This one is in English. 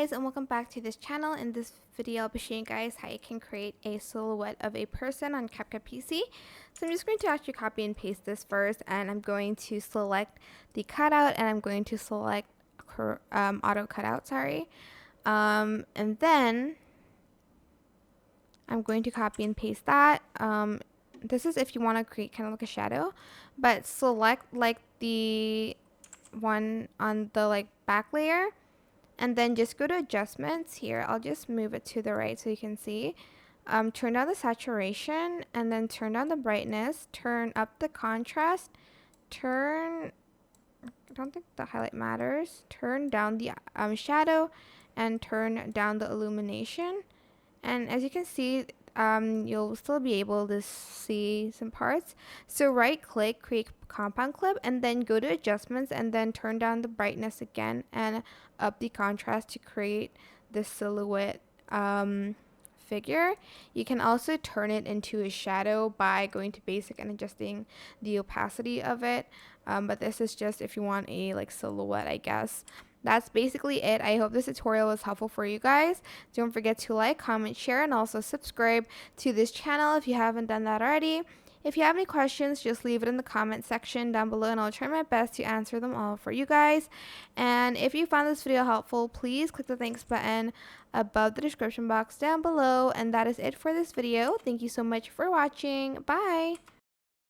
guys, and welcome back to this channel. In this video I'll be showing you guys how you can create a silhouette of a person on CapCut PC. So I'm just going to actually copy and paste this first, and I'm going to select the cutout, and I'm going to select auto cutout, and then I'm going to copy and paste that. This is if you want to create kind of like a shadow, but select like the one on the back layer, and then just go to adjustments here. I'll just move it to the right so you can see. Turn down the saturation, and then turn down the brightness, turn up the contrast, I don't think the highlight matters, turn down the shadow, and turn down the illumination. And as you can see, you'll still be able to see some parts. So right click, create compound clip, and then go to adjustments, and then turn down the brightness again and up the contrast to create the silhouette figure. You can also turn it into a shadow by going to basic and adjusting the opacity of it. But this is just if you want a silhouette, I guess. That's basically it. I hope this tutorial was helpful for you guys. Don't forget to like, comment, share, and also subscribe to this channel if you haven't done that already. If you have any questions, just leave it in the comment section down below, and I'll try my best to answer them all for you guys. And if you found this video helpful, please click the thanks button above the description box down below. And that is it for this video. Thank you so much for watching. Bye!